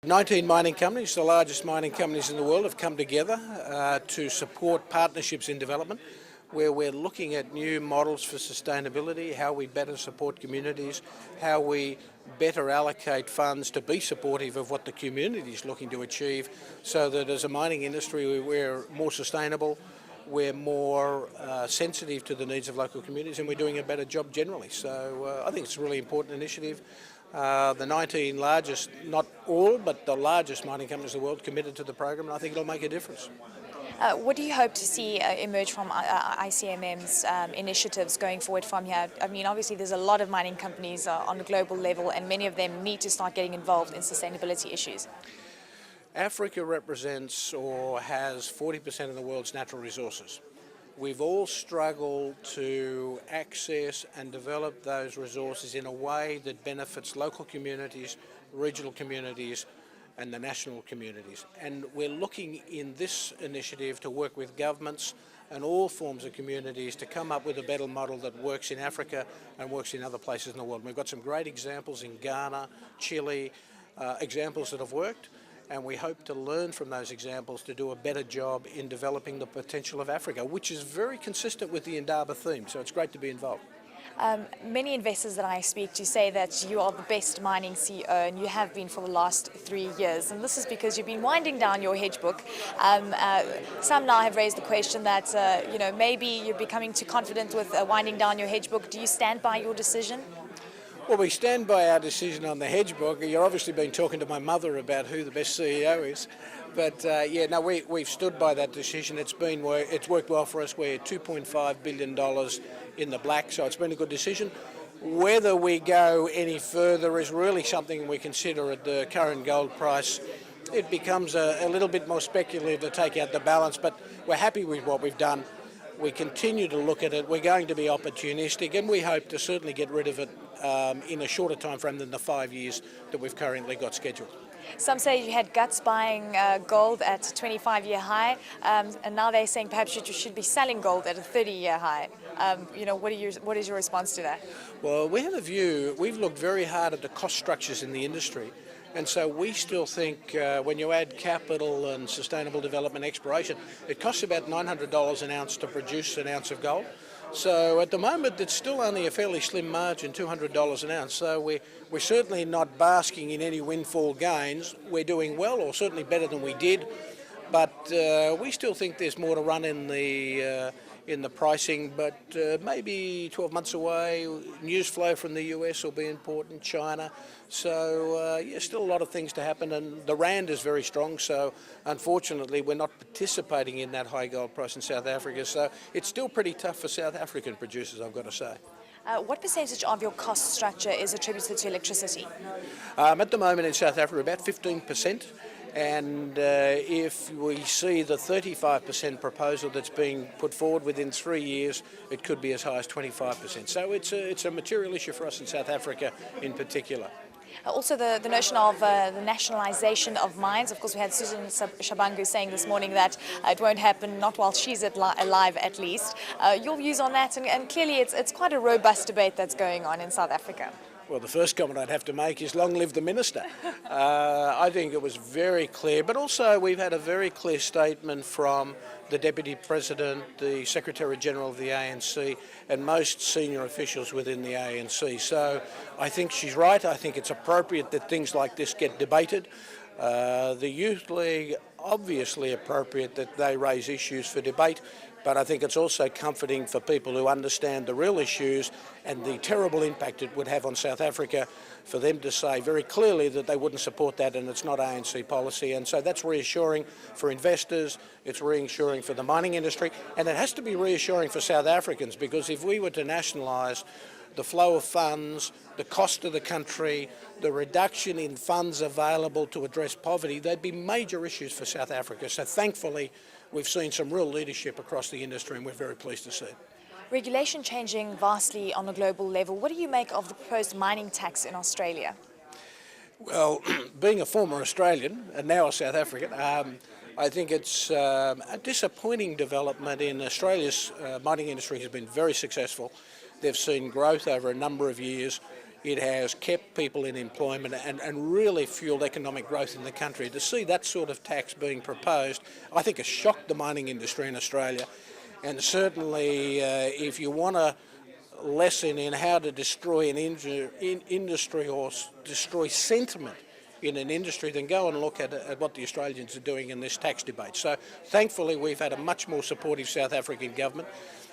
19 mining companies, the largest mining companies in the world, have come together to support partnerships in development, where we're looking at new models for sustainability, how we better support communities, how we better allocate funds to be supportive of what the community is looking to achieve, so that as a mining industry we're more sustainable, we're more sensitive to the needs of local communities, and we're doing a better job generally. So I think it's a really important initiative. The 19 largest, not all, but the largest mining companies in the world committed to the program, and I think it'll make a difference. What do you hope to see emerge from ICMM's initiatives going forward from here? I mean, obviously there's a lot of mining companies on a global level, and many of them need to start getting involved in sustainability issues. Africa represents or has 40% of the world's natural resources. We've all struggled to access and develop those resources in a way that benefits local communities, regional communities, and the national communities. And we're looking in this initiative to work with governments and all forms of communities to come up with a better model that works in Africa and works in other places in the world. We've got some great examples in Ghana, Chile, examples that have worked, and we hope to learn from those examples to do a better job in developing the potential of Africa, which is very consistent with the Indaba theme, so it's great to be involved. Many investors that I speak to say that you are the best mining CEO, and you have been for the last 3 years. And this is because you've been winding down your hedge book. Some now have raised the question that maybe you're becoming too confident with winding down your hedge book. Do you stand by your decision? Well, we stand by our decision on the hedge book. You've obviously been talking to my mother about who the best CEO is. But we've stood by that decision. It's worked well for us. We're $2.5 billion in the black, so it's been a good decision. Whether we go any further is really something we consider at the current gold price. It becomes a little bit more speculative to take out the balance, but we're happy with what we've done. We continue to look at it. We're going to be opportunistic, and we hope to certainly get rid of it in a shorter time frame than the 5 years that we've currently got scheduled. Some say you had guts buying gold at a 25-year high, and now they're saying perhaps you should be selling gold at a 30-year high. What is your response to that? Well, we have a view. We've looked very hard at the cost structures in the industry, and so we still think when you add capital and sustainable development exploration, it costs about $900 an ounce to produce an ounce of gold. So at the moment it's still only a fairly slim margin, $200 an ounce. So we're certainly not basking in any windfall gains. We're doing well, or certainly better than we did, but we still think there's more to run in the pricing, but maybe 12 months away. News flow from the US will be important, China. So still a lot of things to happen, and the rand is very strong, so unfortunately we're not participating in that high gold price in South Africa, so it's still pretty tough for South African producers, I've got to say. What percentage of your cost structure is attributed to electricity? At the moment in South Africa, about 15%. And if we see the 35% proposal that's being put forward within 3 years, it could be as high as 25%. So it's a material issue for us in South Africa in particular. Also, the notion of the nationalisation of mines. Of course, we had Susan Shabangu saying this morning that it won't happen, not while she's alive at least. Your views on that, and clearly it's quite a robust debate that's going on in South Africa. Well, the first comment I'd have to make is long live the minister. I think it was very clear, but also we've had a very clear statement from the Deputy President, the Secretary-General of the ANC, and most senior officials within the ANC. So I think she's right. I think it's appropriate that things like this get debated. The Youth League, obviously appropriate that they raise issues for debate, but I think it's also comforting for people who understand the real issues and the terrible impact it would have on South Africa for them to say very clearly that they wouldn't support that, and it's not ANC policy. And so that's reassuring for investors, it's reassuring for the mining industry, and it has to be reassuring for South Africans, because if we were to nationalise the flow of funds, the cost of the country, the reduction in funds available to address poverty, there'd be major issues for South Africa. So thankfully, we've seen some real leadership across the industry, and we're very pleased to see it. Regulation changing vastly on a global level. What do you make of the proposed mining tax in Australia? Well, being a former Australian and now a South African, I think it's a disappointing development. In Australia's mining industry has been very successful. They've seen growth over a number of years. It has kept people in employment and really fueled economic growth in the country. To see that sort of tax being proposed, I think has shocked the mining industry in Australia. And certainly if you want a lesson in how to destroy an industry or destroy sentiment in an industry, then go and look at what the Australians are doing in this tax debate. So thankfully we've had a much more supportive South African government.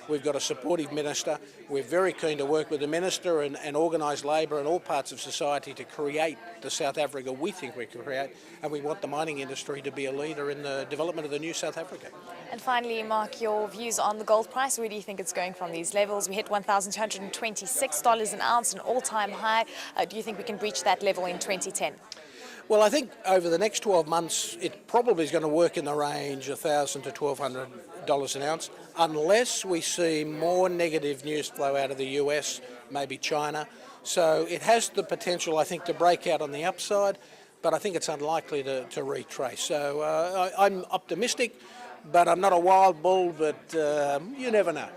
We've got a supportive minister. We're very keen to work with the minister and organised labour and all parts of society to create the South Africa we think we can create, and we want the mining industry to be a leader in the development of the new South Africa. And finally, Mark, your views on the gold price. Where do you think it's going from these levels? We hit $1,226 an ounce, an all-time high. Do you think we can breach that level in 2010? Well, I think over the next 12 months, it probably is going to work in the range of $1,000 to $1,200 an ounce, unless we see more negative news flow out of the US, maybe China. So it has the potential, I think, to break out on the upside, but I think it's unlikely to retrace. So I'm optimistic, but I'm not a wild bull, but you never know.